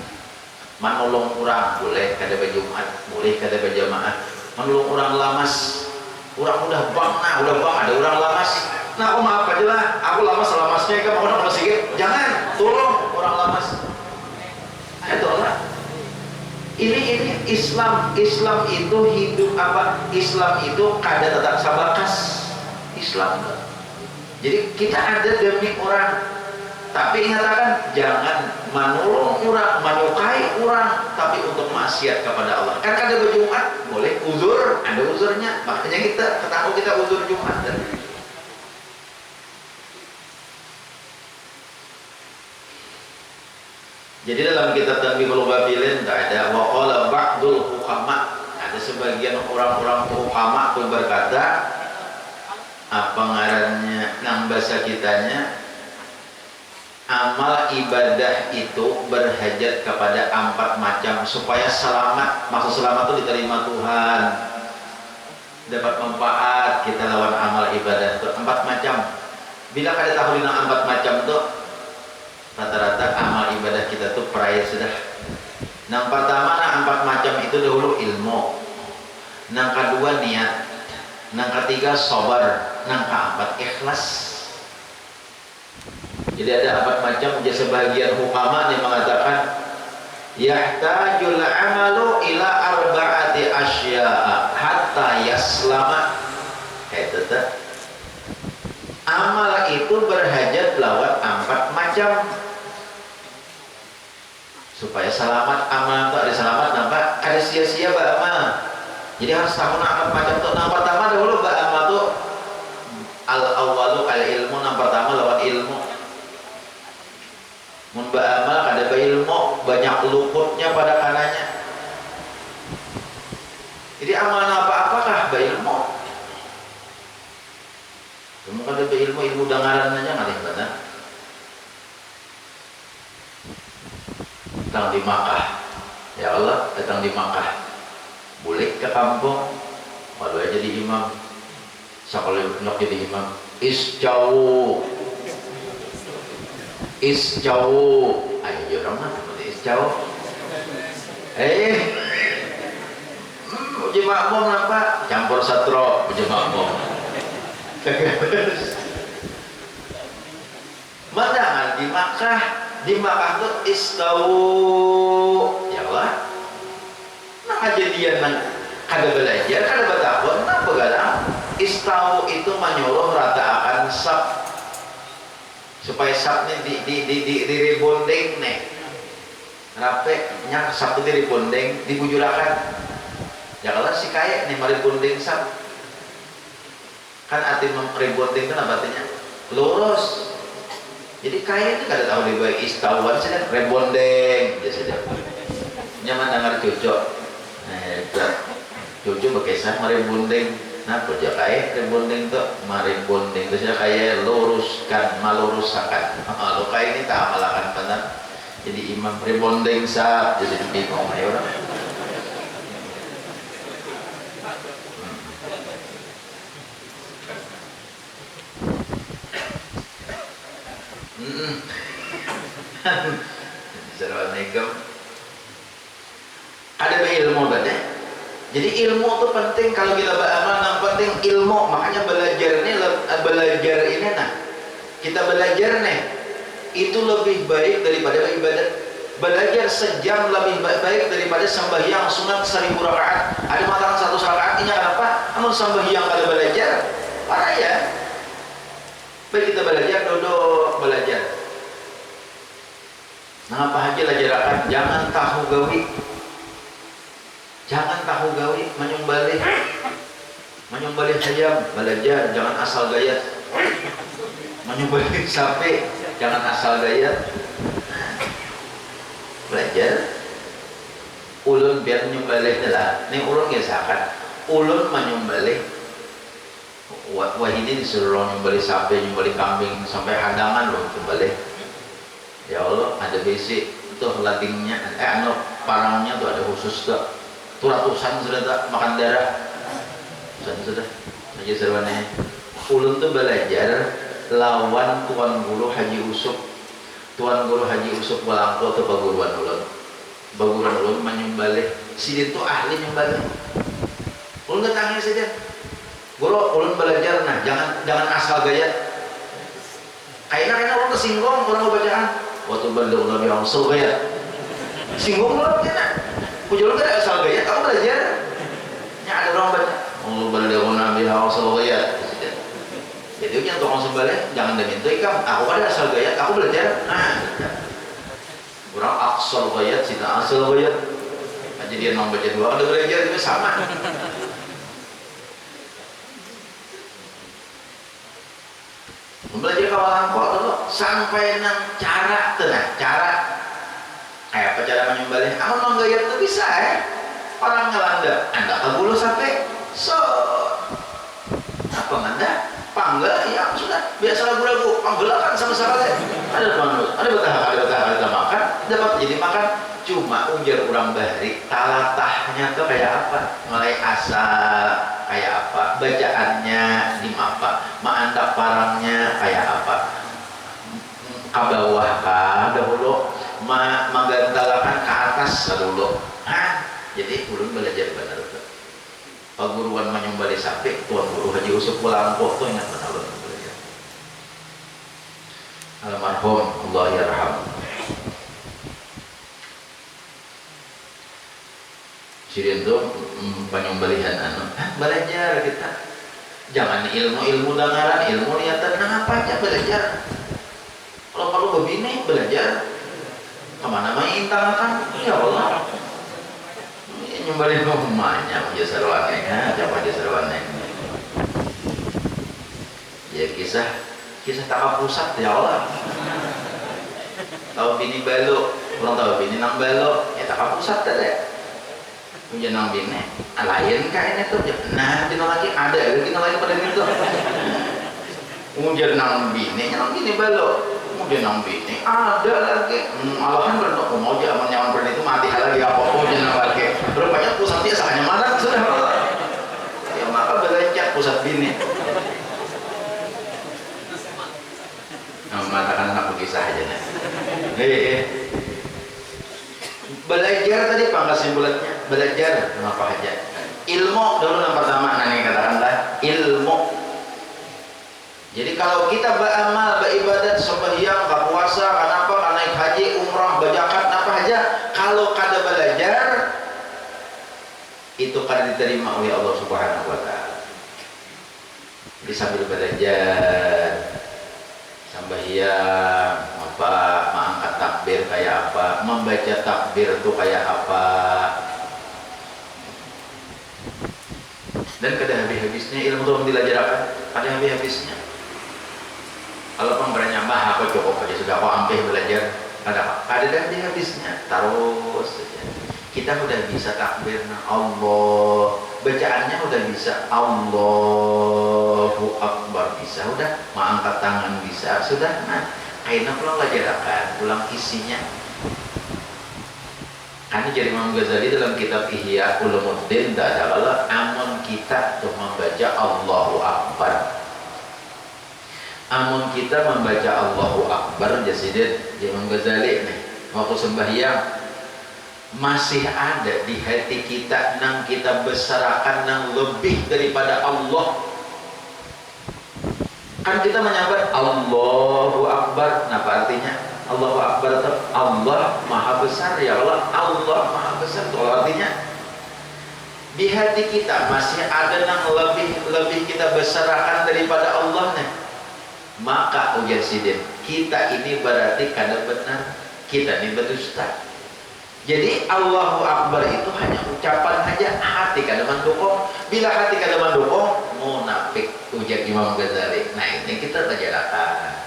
Speaker 1: menolong orang boleh kada berjumat boleh kada berjamaah menolong orang lamas orang udah bang ada orang lamas nah aku maaf aja lah aku lamas lamasnya kan mau nak masjid jangan tolong orang lamas itu lah ini Islam itu hidup apa Islam itu kada tetap sabakas Islam jadi kita ada demi orang tapi ingatkan jangan menolong orang menyukai orang tapi untuk maksiat kepada Allah kan kada berjumat boleh uzur ada uzurnya makanya kita ketahui kita uzur Jumat jadi dalam kitab Tanbihul Ghafilin tak ada waqala ba'dul hukama ada sebagian orang-orang hukama pun berkata apa ngarannya nang bahasa kitanya amal ibadah itu berhajat kepada 4 macam supaya selamat maksud selamat itu diterima Tuhan dapat manfaat kita lawan amal ibadah itu 4 macam bila kada tahu dina 4 macam itu rata-rata amal ibadah kita tuh peraya sudah yang pertama 4 macam itu dahulu ilmu yang kedua niat yang ketiga sabar yang keempat ikhlas jadi ada 4 macam sebagian hukama yang mengatakan yahtajul amalu ila arba'ati asya'a hatta yaslama kayak itu amal itu berhajat lewat 4 macam supaya selamat amal itu ada selamat nampak ada sia-sia beramal jadi harus tahu 4 macam tuh yang pertama dahulu beramal tuh al-awwalu al-ilmu yang pertama lewat ilmu mun beramal ada ilmu banyak luputnya pada kanannya jadi amal apa-apakah berilmu kamu kan ada ilmu dengaran aja nggak benar datang di Makkah ya Allah datang di Makkah boleh ke kampung walau aja jadi imam sekolah nak jadi imam isjau ayo orang mah isjau uji makmum apa campur satro uji makmum Mandangan di Makkah tuh istau ya Allah nah kejadian kada belajar kada bertakwa nah begadang istau itu menyuruh rata akan sab supaya sabnya di rebondeng nih rape nya sab itu rebondeng dibujurakan ya kalau si kaya nih mari bondeng sab kan arti rebondeng kan apa artinya lurus jadi kaya itu kada tahu di baik istauan saja rebondeng dia saja nyaman dengar cocok cocok berkesan mari bondeng nah kerja kaya rebondeng tuh mari bondeng itu saja kaya luruskan maluruskan lo kaya ini tak amalakan benar jadi imam rebondeng sab jadi bingung ayo orang Assalamualaikum. Ada ilmu kan ya? Jadi ilmu itu penting kalau kita beramal yang penting ilmu makanya belajar ini nah kita belajar nih itu lebih baik daripada ibadat belajar sejam lebih baik daripada sembahyang sunat 1000 rakaat ada mengatakan 1 rakaat ini kenapa? Namun sembahyang kada belajar parah ya baik kita belajar duduk belajar nah apa aja lajarakan jangan tahu gawi menyumbalik ayam belajar jangan asal gaya menyumbalik sapi jangan asal gaya belajar ulun biar menyumbalik lah ini ulun kisahkan ulun menyumbalik wahidin disuruh nyumbalik sapi nyumbalik kambing sampai hadangan loh nyumbalik ya Allah ada basic itu ladingnya parangnya tuh ada khusus tuh ratusan sudah makan darah sudah aja serwana ulun tuh belajar lawan tuan guru Haji Usuk Walangko tuh baguruan ulun menyumbalik si dia tuh ahli nyumbalik ulun ketangnya saja guru ulun belajar nah jangan asal gaya kayaknya ulun kesinggung kurang bacaan waktu balik Nabi asal gaya singgung ulun kena pujulan kan asal gaya kamu belajar nya ada orang baca Allah balik Nabi asal gaya jadi yang tukang sembelih jangan diminta ikam aku ada asal gaya aku belajar nah kurang asal gaya cina asal gaya aja dia mau baca dua ada belajar itu sama belajar kawalan kok dulu sampai nang cara kayak apa cara menyembelih aku mau gaya itu bisa orang ngelanda anda kebulu sampai so apa nganda panggil ya sudah biasa lagu-lagu panggil kan sama-sama ada betah makan dapat jadi makan cuma ujar orang bahari talatahnya tuh kayak apa mulai asal kayak apa bacaannya di apa maandak parangnya kayak apa kabawah dahulu menggantalakan ke atas dulu jadi ulun belajar benar tuh paguruan menyembelih sapi tuan guru Haji Usuk Walangko tuh ingat benar ulun belajar almarhum Allah yarham sirin tuh penyembelihan belajar kita jangan ilmu dengaran ilmu niatan apa aja belajar kalau perlu begini belajar kemana main intangan ya Allah nyembelih rumahnya aja sarwannya apa aja sarwannya ya kisah takap pusat ya Allah tahu bini balok orang tahu bini nang balok ya takap pusat tadi punya nang bini lain kayaknya tuh nah bini lagi ada bini lagi pada itu ujian nang bini balok ujian nang bini ada lagi alahan berdoa mau jangan nyaman berdoa itu mati lagi apa ujian nang lagi berapa pusatnya sahanya mana sudah ya maka belajar pusat bini mengatakan aku kisah aja belajar tadi pangkas simbolannya belajar apa aja ilmu dulu yang pertama nanti katakanlah ilmu jadi kalau kita beramal beribadat sembahyang berpuasa kenapa naik haji umrah berzakat apa aja kalau kada belajar itu kada diterima oleh Allah Subhanahu wa taala Jadi sambil belajar sembahyang apa, mengangkat takbir kayak apa, membaca takbir itu kayak apa, dan kada habis-habisnya ilmu itu dilajarkan, ada habis-habisnya. Kalau pemberiannya mah aku cukup aja sudah, aku ampe belajar, ada dan habisnya terus saja. Kita udah bisa takbir Allah, bacaannya udah bisa Allahu Akbar bisa, udah mau angkat tangan bisa, sudah. Nah, kayaknya pulang belajar pulang isinya. Karena jadi Imam Ghazali dalam kitab Ihya Ulumuddin ada kalau amun kita tuh membaca Allahu Akbar, amun kita membaca Allahu Akbar, jasidin Imam Ghazali nih waktu sembahyang masih ada di hati kita nang kita besarkan nang lebih daripada Allah. Kan kita menyebut Allahu Akbar, apa artinya? Allahu Akbar itu Allah Maha Besar, ya Allah, Allah Maha Besar itu artinya di hati kita masih ada nang lebih kita besarkan daripada Allah nih. Maka ujar sidin, kita ini berarti kada benar, kita ini berdusta. Jadi Allahu Akbar itu hanya ucapan saja, hati kada mendukung. Bila hati kada mendukung, munafik, ujar Imam Ghazali. Nah ini kita belajarkan.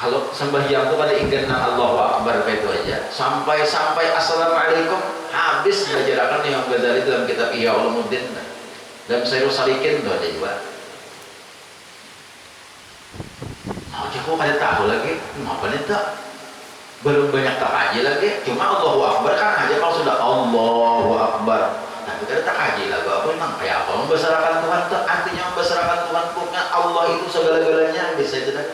Speaker 1: Kalau sembahyang itu pada ingat Allahu Akbar itu aja, sampai Assalamualaikum habis belajarkan Imam Ghazali dalam kitab Ihya Ulumuddin, dalam Syairus Salikin itu ada juga. Mau aku kada tahu lagi, apa nih tak? Belum banyak terkaji lagi, cuma Allahu Akbar kan aja kalau sudah Allahu Akbar, tapi kita terkaji lagi apa memang kayak apa membesarkan Tuhan itu, artinya membesarkan Tuhan punya Allah itu segala-galanya bisa tidak.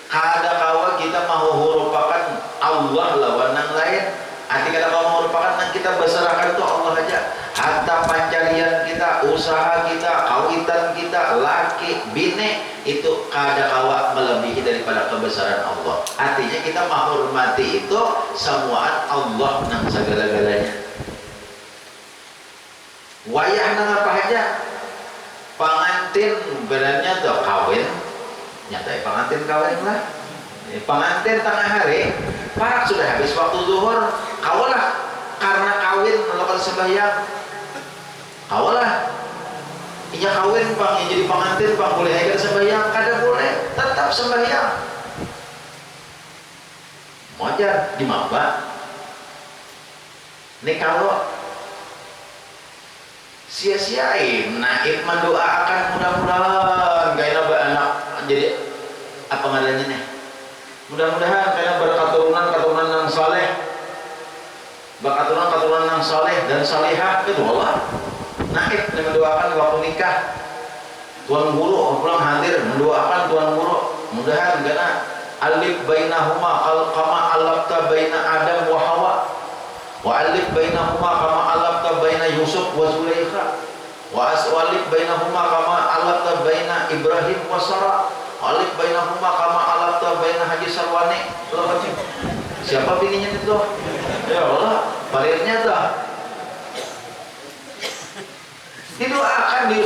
Speaker 1: Kada kawa kita mau merupakan Allah lawan yang lain, arti kada mau merupakan yang kita besarkan itu Allah aja. Hatta pencarian kita, usaha kita, kawitan kita, laki, bini itu kada kawa melebihi daripada kebesaran Allah. Artinya kita menghormati itu semuaan Allah nang segala-galanya. Wayah nang apa aja? Pengantin berannya tuh kawin, nyatai pengantin kawin lah. Pengantin tengah hari, parak sudah habis waktu zuhur, kawalah karena kawin melakukan sembahyang. Kawalah inya kawin pang jadi pengantin pang boleh aja sembahyang, kada boleh, tetap sembahyang. Wajar di maba. Nih kalau sia-siain naib mendoakan mudah-mudahan kayak nambah anak jadi apa ngadanya nih, mudah-mudahan kayak berketurunan yang saleh, berketurunan yang saleh dan salihah itu Allah. Naib mendoakan waktu nikah, tuan guru pulang hadir mendoakan tuan guru, mudahan karena alif bainahuma kama alafta baina Adam wa Hawa, wa alif bainahuma kama alafta baina Yusuf wa Zulaikha, wa aswalif bainahuma kama alafta baina Ibrahim wa Sarah, alif bainahuma kama alafta baina Haji Sarwani. Siapa bininya itu? Ya Allah, parirnya tuh didoakan di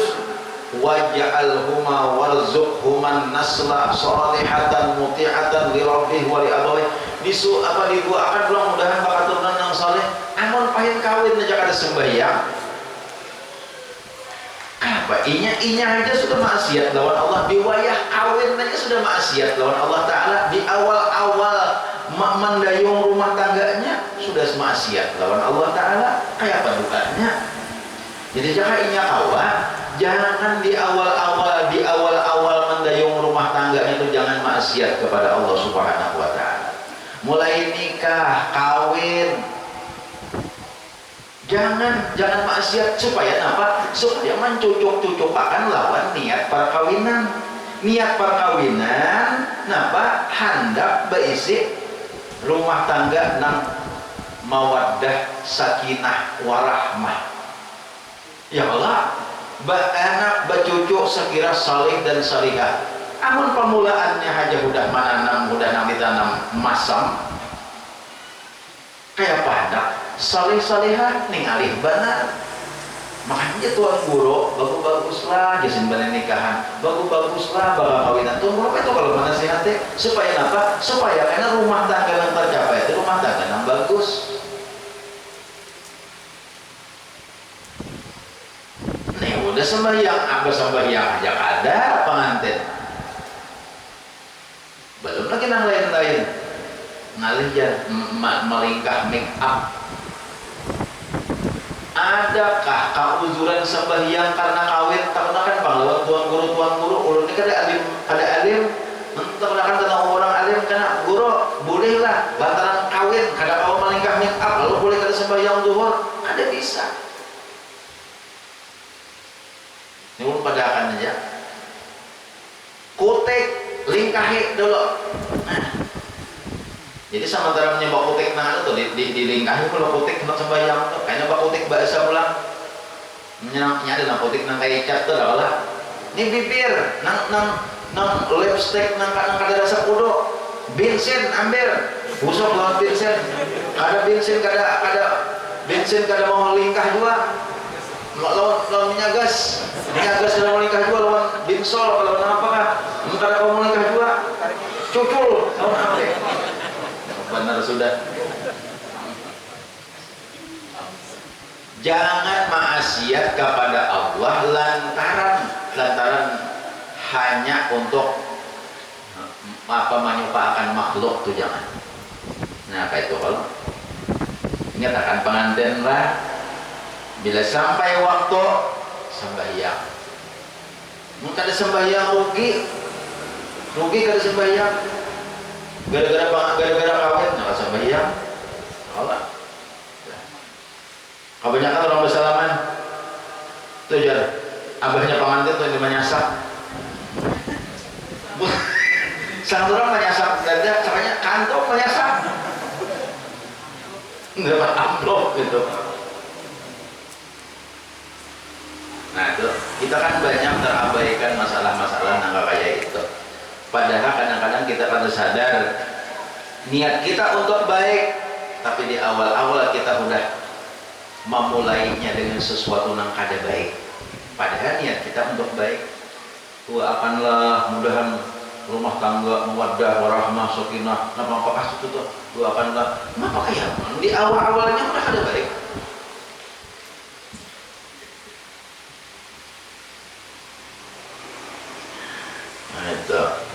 Speaker 1: waj'alhuma warzuqhuman nasla salihatan muti'atan li rabbih wa li abawih. Didoakan mudah-mudahan bakal turunan yang saleh. Amun pahin kawin aja kada sembahyang. Apa inya aja sudah maksiat lawan Allah, di wayah kawin aja sudah maksiat lawan Allah Taala, di awal-awal mendayung rumah tangganya sudah maksiat lawan Allah Taala. Kayak apa dukanya? Jadi jangan inya kawa, jangan di awal-awal mendayung rumah tangganya itu jangan maksiat kepada Allah Subhanahu wa taala. Mulai nikah, kawin, jangan maksiat supaya apa? Supaya mencucuk-cucukakan lawan niat perkawinan. Niat perkawinan napa? Handap berisi rumah tangga nang mawaddah, sakinah, warahmah. Ya Allah, anak bercucuk sekira salih dan salihah. Amun pemulaannya aja udah menanam, udah nang ditanam masam, kayak pada salih salihah ningali benar. Makanya tuan guru bagus-baguslah jasin balik nikahan, bagus-baguslah bakal kawinan. Tuan guru itu kalau mana sehatnya supaya apa? Supaya karena rumah tangga yang tercapai itu rumah tangga yang bagus. Nih udah sembahyang, apa sembahyang aja ada pengantin. Belum lagi yang lain-lain. Ngalih ya melingkah make up. Adakah kauzuran sembahyang karena kawin? Tak kan pahlawan tuan guru ulun ini kan ada alim tak kan tentang orang alim karena guru bolehlah lantaran kawin kada kau melingkah make up lalu boleh kada sembahyang zuhur ada bisa. Ini ulun pada akan aja kutek lingkahi dulu. Nah, jadi sementara menyembah kutik nah itu dilingkahi kalau kutik kena sembahyang tuh kayaknya bak kutik bahasa ulang menyenangnya ada nang kutik nang kayak cat tuh lah ini bibir nang lipstick nang kada rasa kudo bensin ambil busuk lawan bensin kada bensin kada mau lingkah juga lawan minyak gas kada mau lingkah juga lawan binsol lawan apa kah kada mau lingkah juga cucul lawan apa benar sudah. Jangan maksiat kepada Allah lantaran hanya untuk menyupakan makhluk tuh jangan. Nah apa itu kalau ingat akan pengantin lah bila sampai waktu sembahyang. Mungkin ada sembahyang rugi kada sembahyang. Gara-gara kawin nggak sembahyang Allah kebanyakan orang bersalaman tuh jar abahnya pengantin tuh yang menyasak sang orang menyasak dada caranya kantong menyasak dapat amplop gitu. Nah itu kita kan banyak terabaikan masalah-masalah nangka kayak itu. Padahal kadang-kadang kita pada sadar niat kita untuk baik, tapi di awal-awal kita udah memulainya dengan sesuatu yang kada baik. Padahal niat kita untuk baik. Doakanlah mudahan rumah tangga mawaddah warahmah sakinah. Napa apakah itu tuh? Doakanlah. Kenapa kayak di awal-awalnya udah kada baik?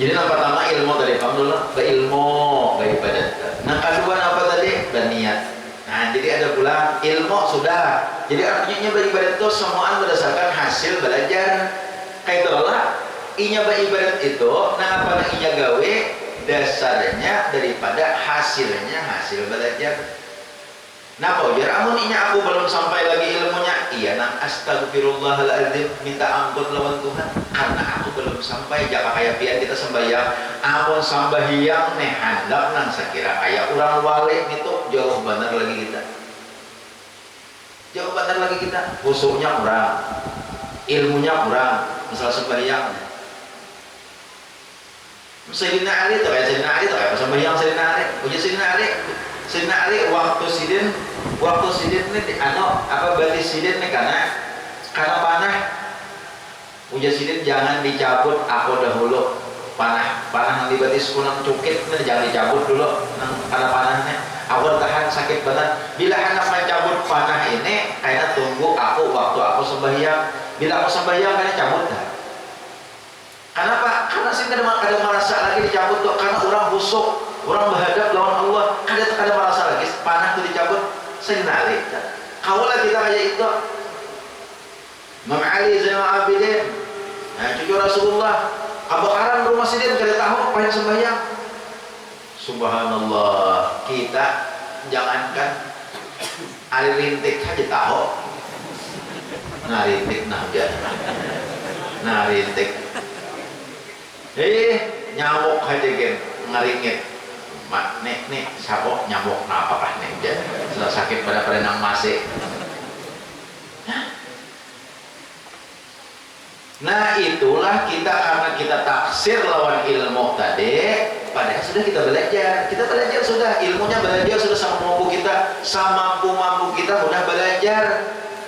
Speaker 1: Jadi yang pertama ilmu tadi kamu dulu berilmu beribadat. Nah kedua apa tadi berniat. Nah jadi ada pula ilmu sudah. Jadi artinya beribadat itu semuaan berdasarkan hasil belajar. Kayak itulah inya beribadat itu. Nah apa inya gawe dasarnya daripada hasilnya hasil belajar. Nah pojar amun inya aku belum sampai lagi ilmunya iya nang astagfirullahaladzim minta ampun lawan Tuhan karena aku belum sampai jaka kayak pian kita sembahyang amun sembahyang nih hendak nang sekira kayak orang wali itu jauh bener lagi kita khususnya kurang ilmunya kurang misal sembahyang Sayyidina Ali tuh kayak sembahyang Sayyidina Ali uji Sayyidina Ali waktu sidin ini berarti sidin nih karena panah ujar sidin jangan dicabut aku dahulu panah yang dibatis kunang cukit ini jangan dicabut dulu karena panahnya aku tahan sakit banget bila anak mencabut panah ini kayaknya tunggu waktu aku sembahyang bila aku sembahyang kayaknya cabut dah. Kenapa? Karena sih kada merasa lagi dicabut tuh karena orang busuk orang berhadap lawan Allah kada merasa lagi panah itu dicabut Sayyidina Ali kaulah kita kayak itu Imam Ali Zainal Abidin cucu Rasulullah kebakaran rumah sidin kada tahu apa yang sembahyang subhanallah kita jangankan Ali rintik aja tahu rintik nyamuk aja gen ngaringit nek sabok nyamuk apakah nek dia sakit pada nang masih. Nah itulah kita karena kita taksir lawan ilmu tadi padahal sudah kita belajar sudah ilmunya belajar sudah sama mampu kita udah belajar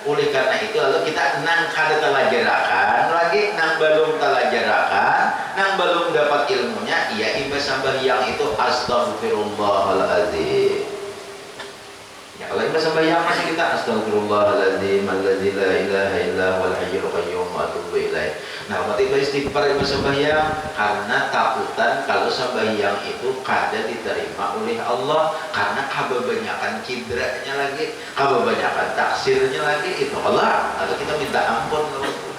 Speaker 1: Oleh karena itu lalu kita nang kada talajarakan lagi, nang belum talajarakan, nang belum dapat ilmunya, iya imbas sembahyang itu astagfirullahaladzim. Ya kalau imbas sembahyang masih kita astagfirullahaladzim alladzi la ilaha illa huwal hayyul qayyum wa atubu ilaih. Nah, umat itu istighfar imbas sembahyang karena takutan kalau sembahyang itu kada diterima oleh Allah, karena kebanyakan cidranya lagi, kebanyakan taksirnya lagi itu Allah. Atau kita minta ampun kalau itu.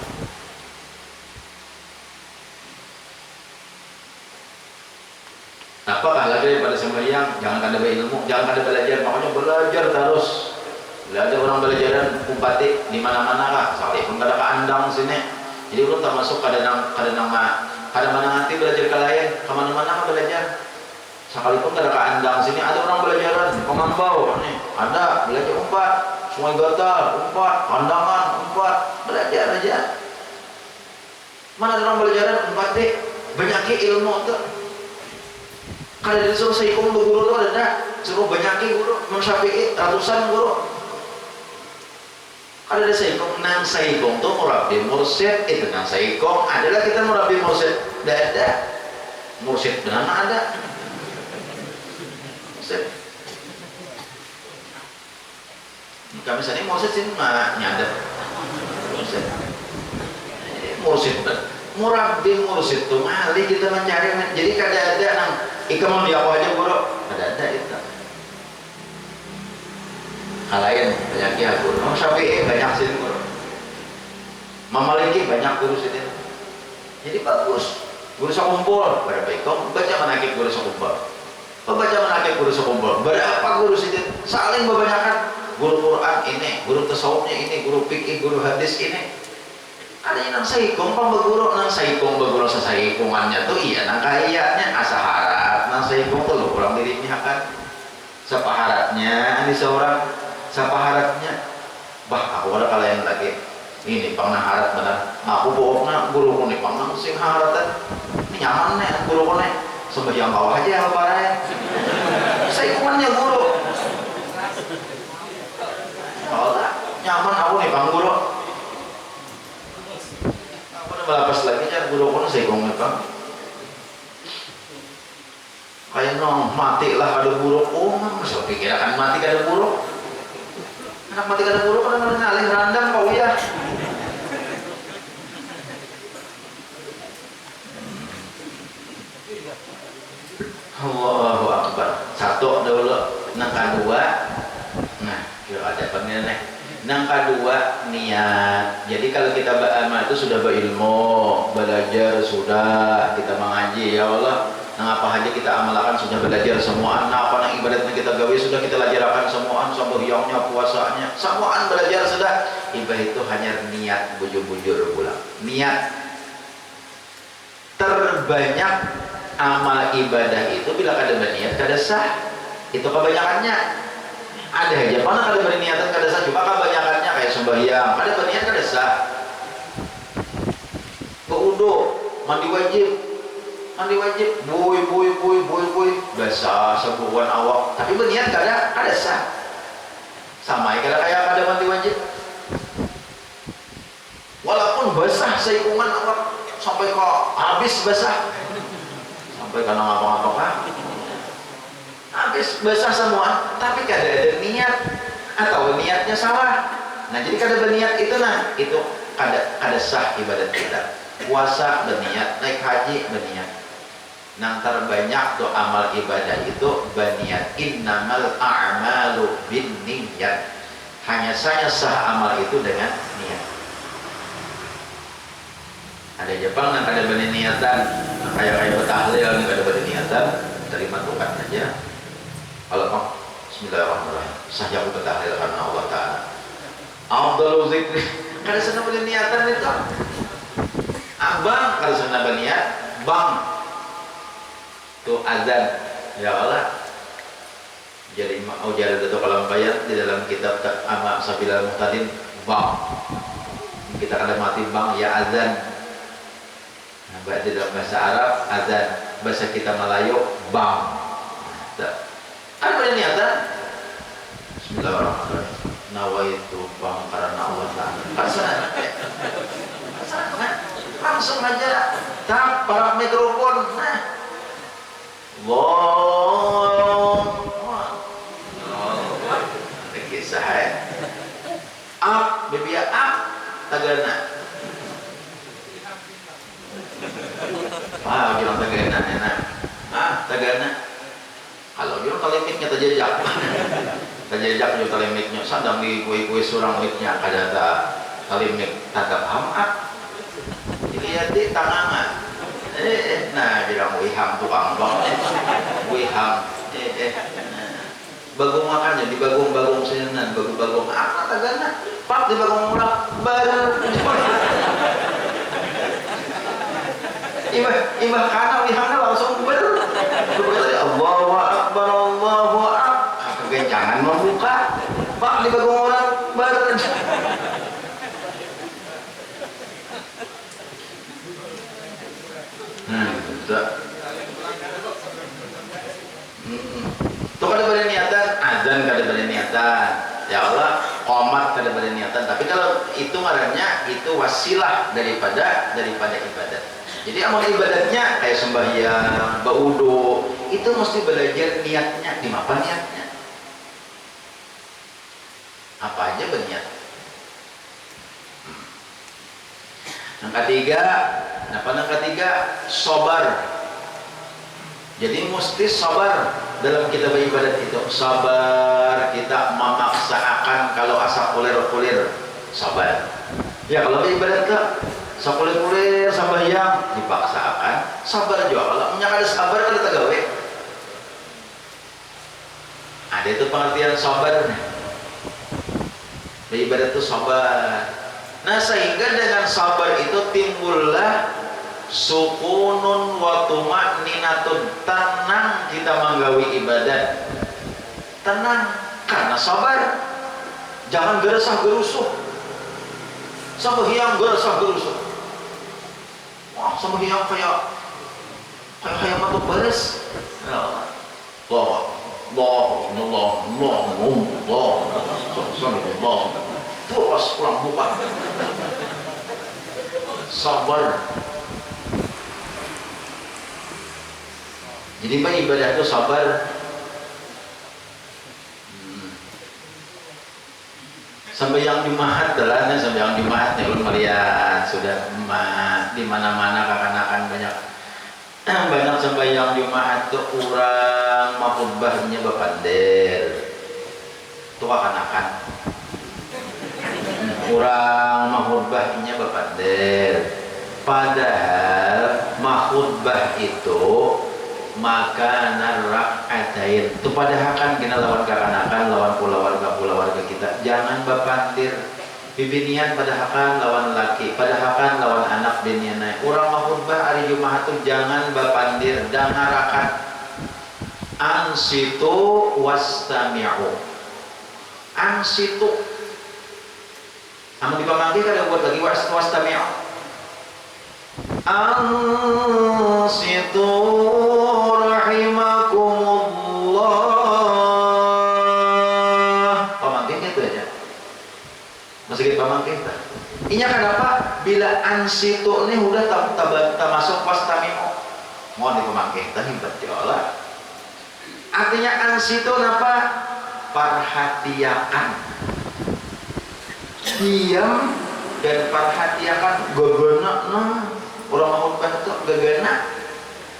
Speaker 1: Apakah lagi daripada sembahyang? Jangan kada berilmu, jangan kada belajar, makanya belajar terus. Belajar orang belajaran kumpati di mana-mana lah. Sekalipun kada keandang sini. Jadi belum termasuk kada mana nanti belajar ke lain, kemana-mana belajar. Sekalipun kada keandang sini ada orang belajaran, pengambau nih, ada belajar umpat, sungai gatal, umpat, kandangan, umpat, belajar aja. Mana ada orang belajaran umpat deh, banyaknya ilmu tuh. Kada disuruh saikum guru tuh ada, suruh banyaknya guru, Syafi'i ratusan guru. Ada saikom, nang saikom tuh murabi mursyid, itu nang saikom adalah kita murabi mursyid. Tidak ada mursyid benar ada mursyid. Kami sini mursyid sih mah nyadap mursyid, mursyid benar. Murabi mursyid tuh mali kita mencari. Jadi kada ada nang ikam dia apa aja guru, ada itu. Kalain banyak ya guru, Syafi'i banyak sini guru, Maliki banyak guru sini. Jadi bagus. Guru sekumpul, berapa ikut baca menakik guru sekumpul, baca menakik guru sekumpul. Berapa guru sini? Saling berbanyakan. Guru Quran ini, guru tasawufnya ini, guru fikih, guru hadis ini. Ada yang nang saikum pang beguru, nang saikum beguru sesaikungannya tuh iya nang kayaknya asaharat, nang saikum tuh lo kurang dirinya kan. Sepaharatnya ini seorang sepaharatnya, bah aku ada kalian lagi ini pernah harat benar, aku bohongnya guru kone pernah sing haratan ini nyaman nih guru kone sembahyang bawah aja yang lebaran saya kumannya guru kalau nyaman aku nih bang guru aku udah melapas lagi kan guru kone saya kone bang kayak nong mati lah ada buruk. Oh masa pikir akan mati kada buruk, anak mati kada buruk kan ngalih randang kau ya. Allahu Akbar. Satu dulu, nang kedua, nah kira ada pengen nih. Nang kedua niat. Jadi kalau kita beramal itu sudah berilmu, belajar sudah, kita mengaji ya Allah. Nah apa aja kita amalkan sudah belajar semuaan. Nah apa yang ibadatnya kita gawe sudah kita lajarakan semuaan, sembahyangnya, puasanya, semuaan belajar sudah. Ibadah itu hanya niat bujur-bujur pulang. Niat terbanyak amal ibadah itu bila kada berniat kada sah. Itu kebanyakannya. Ada aja mana kada berniatan kada sah. Cuma kebanyakannya kayak sembahyang, kada berniat kada sah. Berwudu, mandi wajib, buih, basah sebulan awak, tapi berniat kada sah. Sama kada kayak kada mandi wajib. Walaupun basah seikungan awak sampai ke habis basah, sampai karena ngapa-ngapa habis basah semua, tapi kada ada niat atau niatnya salah. Nah jadi kada berniat itu itu kada sah ibadat kita. Puasa berniat, naik haji berniat. Nang terbanyak tuh amal ibadah itu berniat. Innamal a'malu binniyat. Hanya saja sah amal itu dengan niat. Ada Jepang yang kada berniatan, kayak bertahlil yang kada berniatan, terima Tuhan aja. Kalau kok bismillahirrahmanirrahim, sah aku bertahlil karena Allah Ta'ala. Afdalu zikri, kada sana berniatan itu. Abang kada sana berniat, bang tuh azan ya Allah. Jadi mau jalan itu kalau bayar di dalam kitab Amal Sabilal Muhtadin bang kita kada mati bang ya azan. Nah, di dalam bahasa Arab azan, bahasa kita Melayu bang. Ada pada niatan Bismillahirrahmanirrahim, nawaitu bang karena Allah sengaja tak para mikrofon nah Allah ada kisah ya bebia tagana bilang tagana enak tagana kalau bilang kalimiknya terjejak juga kalimiknya sadang di kue-kue surang miknya kada ada kalimik tatap hamak dilihat di tangangan nah bilang wiham tukang bang wiham bagong makannya di bagong-bagong sinan bagong-bagong tagana pak di bagong murah baru ibah kana wihamnya langsung ber Allahu Akbar Allahu Akbar jangan membuka pak di bagong orang ber tuh kada pada niatan azan kada pada niatan ya Allah qomat kada pada niatan tapi kalau itu ngarannya itu wasilah daripada ibadat. Jadi amal ibadatnya kayak sembahyang, baudo itu mesti belajar niatnya di mana niatnya apa aja berniat. Yang ketiga sabar. Jadi mesti sabar dalam kita beribadat itu sabar kita memaksakan kalau asa kulir sabar ya kalau beribadat ke sakulir sambayang dipaksakan sabar juga kalau punya ada sabar kada tagawe ada itu pengertian sabar beribadat itu sabar. Nah sehingga dengan sabar itu timbullah sukunun wa tuma'ninatun tenang kita menggawi ibadat tenang karena sabar jangan geresah gerusuh sambayang geresah gerusuh wah sambayang kayak matu baris Allah terus pulang buka sabar. Jadi ibadah itu sabar. Sampai yang Jumat jalannya sampai yang Jumat nih ulun melihat sudah di mana-mana kakanakan banyak sampai yang Jumat tuh kurang mahubahnya bapander tuh kakanakan kurang mahubahnya bapander padahal mahubah itu maka narak adain itu padahal kan kita lawan kakanakan lawan pula warga kita jangan bapandir bibinian padahal kan lawan laki padahal kan lawan anak biniana urang mahutbah hari Jumat itu jangan bapandir dan ngarakan ansitu wastami'u ansitu amun dipamanggih kada buat lagi wastami'u ansitu rahimakumullah pamangkih gitu aja masih kita pamangkih inya kenapa bila ansitu ini udah masuk wastami'u mau dipamangkih hebat ya Allah artinya ansitu apa perhatiakan diam dan perhatiakan gagana orang mau itu gagana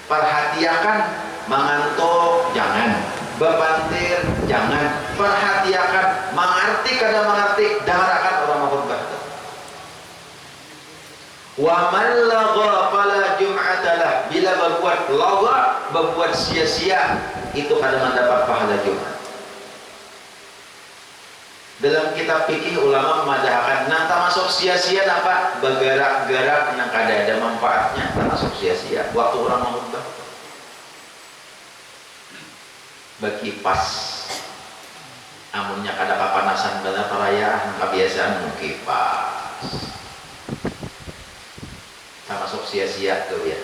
Speaker 1: perhatiakan mengantuk jangan bepantir jangan perhatiakan mengerti kada mengerti daharakan orang mau itu wa man lagha fala jum'atalah bila berbuat sia-sia itu kada mendapat pahala Jumat. Dalam kitab fikih ulama memadahkan nang termasuk sia-sia apa bergerak-gerak nang kada ada manfaatnya termasuk sia-sia waktu orang mengubah berkipas amunnya kada kapanasan kada perayaan kebiasaan mengkipas termasuk sia-sia tuh ya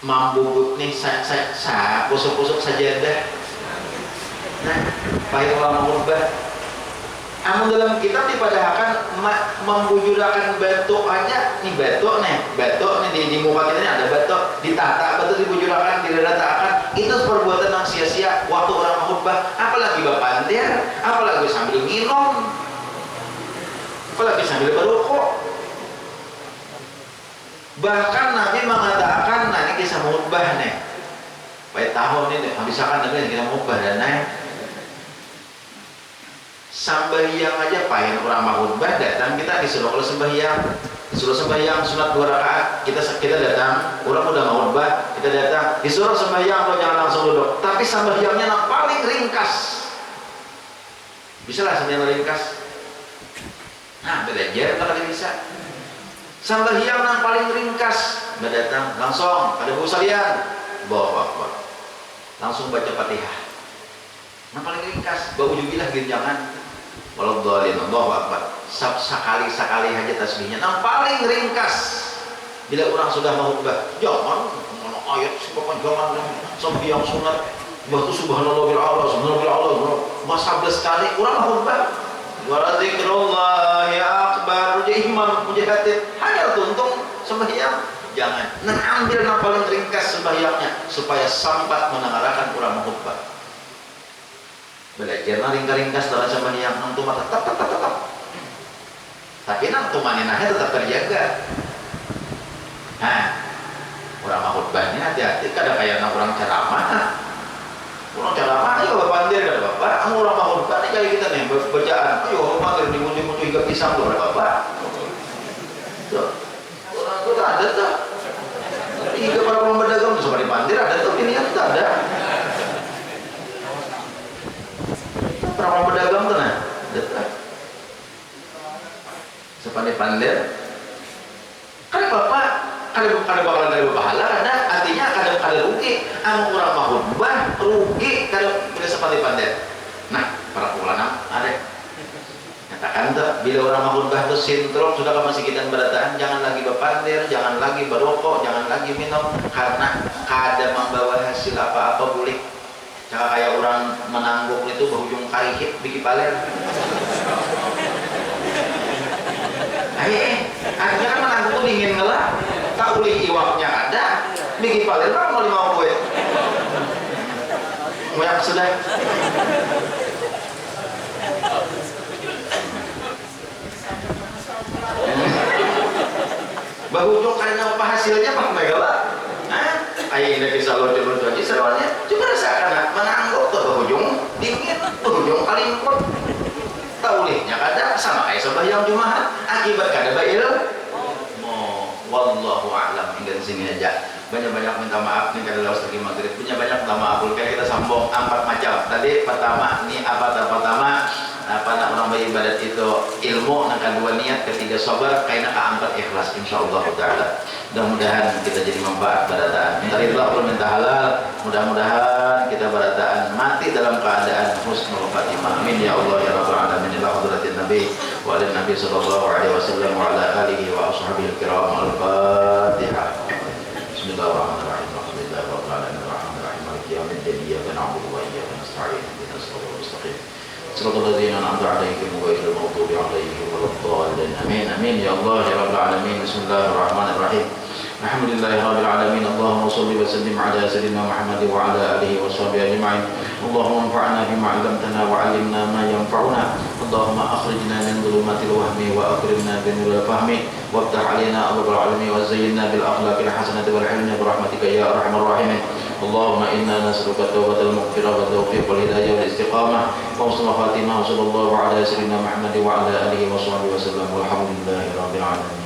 Speaker 1: mampu nih saya pusuk-pusuk saja dah nah, payah orang mengubah Amun dalam kitab dipadahkan membujurakan batuk aja, nih batuk nih di muka kita ini ada batuk, ditata batuk dibujurakan, diratakan, itu perbuatan yang sia-sia waktu orang khutbah, apalagi bapandir, apalagi sambil minum, apalagi sambil berrokok. Bahkan Nabi mengatakan, nah ini kisah khutbah nih, baik tahun ini, misalkan Nabi kita khutbah dan naik sembahyang aja pahin orang khutbah datang kita disuruh sembahyang sunat 2 rakaat kita datang orang udah khutbah kita datang disuruh sembahyang lo jangan langsung duduk tapi sembahyangnya yang paling ringkas bisa lah sembahyang ringkas belajar kalau bisa sembahyang yang paling ringkas datang langsung ada bu salian bawa langsung baca Fatihah yang paling ringkas bau jubilah jangan walau dolin Allahu Akbar sekali aja tasbihnya yang paling ringkas bila orang sudah mau khutbah jangan mana ayat sepapan jangan sampai yang sunat batu subhanallah bil Allah masa 11 kali orang mau khutbah wa zikrullahi akbar imam mujahatid hanya tuntung sembahyang jangan ambil yang paling ringkas sembahyangnya supaya sampai mengarahkan orang mau khutbah belajar ringkas dalam sembahyang nang tuh tetap tapi nang tuh maninahnya tetap terjaga orang khutbahnya hati-hati kadang kayak orang ceramah ayo pandir kada bapak orang khutbah nih kayak kita nih bacaan ayo pandir dimunci hingga pisang tuh bapak tuh orang tuh ada tuh hingga para pedagang sama di pandir ada tuh ini yang tak ada orang pedagang tuh nah sepandai-pandai karena bapak kada bakalan dari pahala karena artinya kada rugi orang khutbah rugi kada bila sepandai-pandai nah para ulama ada nyatakan tuh bila orang khutbah tuh sintrom sudah masih kita berataan jangan lagi berpandir jangan lagi berrokok jangan lagi minum karena kada membawa hasil apa-apa boleh jangan kayak orang menangguk itu berujung karihit bikin paler akhirnya kan menangguk itu dingin ngelah tak boleh iwaknya ada bikin paler kan mau 50 gue banyak sudah berujung karena apa hasilnya pak Megala ayo ini kisah lucu-lucu aja seruannya cuma rasakan menangguk tuh berujung dingin berujung kalimput taulihnya kada sama kayak sembahyang Jumat akibat kada bail wallahu a'lam hingga sini aja banyak-banyak minta maaf nih kada lawas lagi maghrib banyak minta maaf kayak kita sambung 4 macam tadi pertama nih apa orang beribadat itu ilmu, yang kedua niat, ketiga sabar, kayaknya keempat ikhlas insyaallah taala. Mudah-mudahan kita jadi manfaat barataan. Minta ridha pun minta halal. Mudah-mudahan kita barataan mati dalam keadaan husnul khatimah. Amin ya Allah ya rabbal alamin. Ila hadratin nabi wa ala nabi sallallahu alaihi wasallam wa ala alihi wa ashabihi kiram. Al-Fatihah. Bismillahirrahmanirrahim. Alhamdulillahirabbil alamin arrahmanirrahim maliki yaumiddin. Iyyaka na'budu wa iyyaka nasta'in. Ihdinas siratal mustaqim. صراط الذين أنعمت عليهم غير المغضوب عليهم ولا الضالين آمين آمين يا الله يا رب العالمين بسم الله الرحمن الرحيم الحمد لله رب العالمين اللهم صل وسلم على سيدنا محمد وعلى آله وصحبه أجمعين اللهم انفعنا بما علمتنا وعلمنا ما ينفعنا اللهم أخرجنا من ظلمات الوهم وأكرمنا بنور الفهم وافتح علينا أبواب العلم وزينا بالأخلاق الحسنة والعلم برحمتك يا أرحم الراحمين اللهم إنا نسألك التوبة المغفرة والتوفيق والهداية والاستقامة وحسن الخاتمة وصلى الله على سيدنا محمد وعلى آله وصحبه وسلم والحمد لله رب العالمين.